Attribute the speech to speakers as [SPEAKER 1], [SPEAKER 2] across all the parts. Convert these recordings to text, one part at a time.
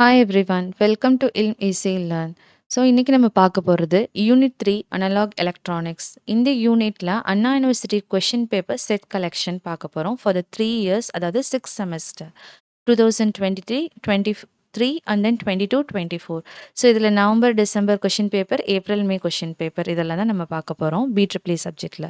[SPEAKER 1] Hi everyone. Welcome to இல்ம் easy learn. So இன்னைக்கு நம்ம பார்க்க போகிறது யூனிட் 3 அனலாக் எலக்ட்ரானிக்ஸ். இந்த யூனிட்ல Anna University question paper set collection பார்க்க போகிறோம் ஃபார் த 3 இயர்ஸ், அதாவது 6 செமஸ்டர் 2023, 23 and then 22, 24. ஸோ இதில் November December question paper, April May question paper இதெல்லாம் தான் நம்ம பார்க்க போகிறோம் BEE சப்ஜெக்டில்.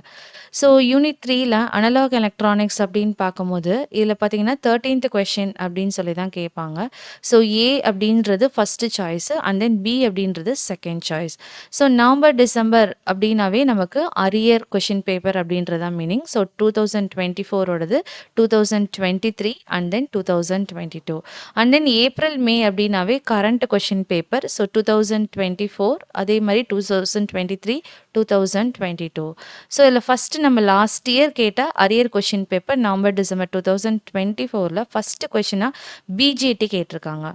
[SPEAKER 1] ஸோ யூனிட் 3ல அனலாக் எலக்ட்ரானிக்ஸ் அப்படின்னு பார்க்கும்போது இதில் பார்த்தீங்கன்னா 13th கொஷின் அப்படின்னு சொல்லி தான் கேட்பாங்க. ஸோ ஏ அப்படின்றது first choice and then B அப்படின்றது second choice. So November December அப்படின்னாவே நமக்கு அரியர் கொஷின் பேப்பர் அப்படின்றது தான் மீனிங். ஸோ 2024ஓடது 2023 and then 2022 and then April May அப்படின்னாவே கரண்ட் கொஷின் பேப்பர். ஸோ 2024 அதே மாதிரி 2023 2022. ஸோ இதில் ஃபஸ்ட்டு நம்ம லாஸ்ட் இயர் கேட்ட arrear question paper November December 2024ல் ஃபஸ்ட்டு கொஷினாக பிஜேடி கேட்டிருக்காங்க.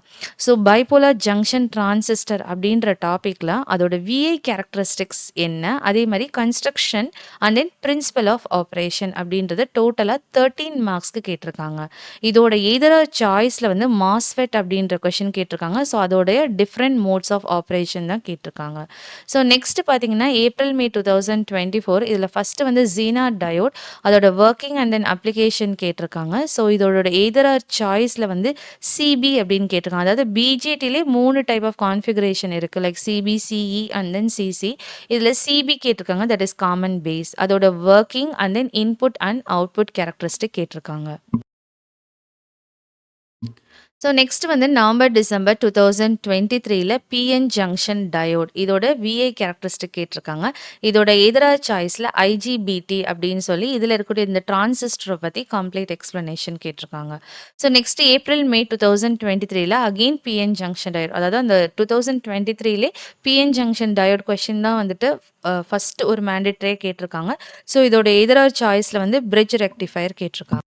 [SPEAKER 1] ஸோ பைபோலார் ஜங்ஷன் டிரான்சிஸ்டர் அப்படின்ற டாப்பிக்கில் அதோட விஐ கேரக்டரிஸ்டிக்ஸ் என்ன, அதே மாதிரி construction and then principle of operation அப்படின்றத டோட்டலாக 13 மார்க்ஸ்க்கு கேட்டிருக்காங்க. இதோட எதர சாய்ஸில் வந்து மாஸ்ஃபெட் அப்படின்ற கொஷின் கேட்டிருக்காங்க. ஸோ அதோடைய டிஃப்ரெண்ட் மோட்ஸ் ஆஃப் ஆப்ரேஷன் தான் கேட்டிருக்காங்க. ஸோ நெக்ஸ்ட் பார்த்தீங்கன்னா ஏப்ரல் மே 2024 இதில் ஃபஸ்ட்டு வந்து ஜீனா டயோட் அதோட ஒர்க்கிங் அண்ட் தென் அப்ளிகேஷன் கேட்டிருக்காங்க. ஸோ இதோட எதர் சாய்ஸில் வந்து சிபி அப்படின்னு கேட்டிருக்காங்க. அதாவது பிஜேடிலே 3 டைப் ஆஃப் கான்ஃபிகரேஷன் இருக்குது, like CB, CE and then CC. இதில் சிபி கேட்டிருக்காங்க, தட் இஸ் காமன் பேஸ். அதோட working and then input and output characteristic கேட்டிருக்காங்க. ஸோ நெக்ஸ்ட் வந்து நவம்பர் டிசம்பர் 2023ல பிஎன் ஜங்ஷன் டயோட் இதோட விஐ கேரக்டரிஸ்டிக் கேட்டிருக்காங்க. இதோட எதிரா சாய்ஸில் ஐஜிபிடி அப்படின்னு சொல்லி இதில் இருக்கக்கூடிய இந்த டிரான்சிஸ்டரை பற்றி கம்ப்ளீட் எக்ஸ்பிளனேஷன் கேட்டிருக்காங்க. ஸோ நெக்ஸ்ட் ஏப்ரல் மே 2023ல அகெயின் பிஎன் ஜங்ஷன் டயோட், அதாவது அந்த 2023லே பிஎன் ஜங்ஷன் டயோட் கொஷின் தான் வந்துட்டு ஃபர்ஸ்ட் ஒரு மேண்டேட்டரியே கேட்டிருக்காங்க. ஸோ இதோட எதிரா சாய்ஸில் வந்து பிரிட்ஜ் ரெக்டிஃபயர் கேட்டிருக்காங்க.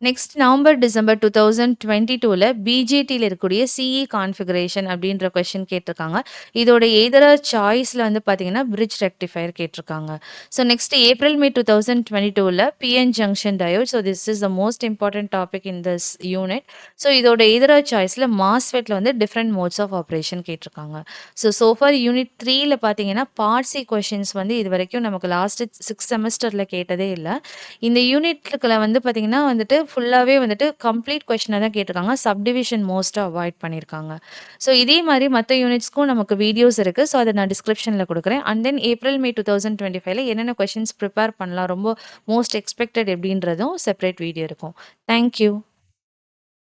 [SPEAKER 1] நெக்ஸ்ட் நவம்பர் டிசம்பர் 2022ல பிஜேடியில் இருக்கக்கூடிய சிஇ கான்ஃபிகரேஷன் அப்படின்ற கொஷின் கேட்டிருக்காங்க. இதோட எதர சாய்ஸில் வந்து பார்த்தீங்கன்னா பிரிட்ஜ் ரெக்டிஃபயர் கேட்டிருக்காங்க. ஸோ நெக்ஸ்ட் ஏப்ரல் மே 2022ல PN junction diode. So this is the most important topic in this unit. So இதோட எதர சாய்ஸில் மாஸ்ஃபெட்டில் வந்து டிஃப்ரெண்ட் மோட்ஸ் ஆஃப் ஆப்ரேஷன் கேட்டிருக்காங்க. ஸோஃபார் யூனிட் 3ல பார்த்தீங்கன்னா பார்ட் சி கொஷின்ஸ் வந்து இது வரைக்கும் நமக்கு லாஸ்ட் 6 செமஸ்டரில் கேட்டதே இல்லை. இந்த யூனிட்ல வந்து பார்த்தீங்கன்னா வந்துட்டு ஃபுல்லாகவே வந்துட்டு கம்ப்ளீட் கொஷினாக தான் கேட்டிருக்காங்க. சப்டிவிஷன் மோஸ்ட்டாக அவாய்ட் பண்ணியிருக்காங்க. ஸோ இதே மாதிரி மற்ற யூனிட்ஸ்க்கும் நமக்கு வீடியோஸ் இருக்குது. ஸோ அதை நான் டிஸ்கிரிப்ஷனில் கொடுக்குறேன். அண்ட் தென் ஏப்ரல் மே 2025ல என்னென்ன கொஷின்ஸ் ப்ரிப்பேர் பண்ணலாம், ரொம்ப மோஸ்ட் எக்ஸ்பெக்டட் எப்படின்றதும் செப்பரேட் வீடியோ இருக்கும். தேங்க்யூ.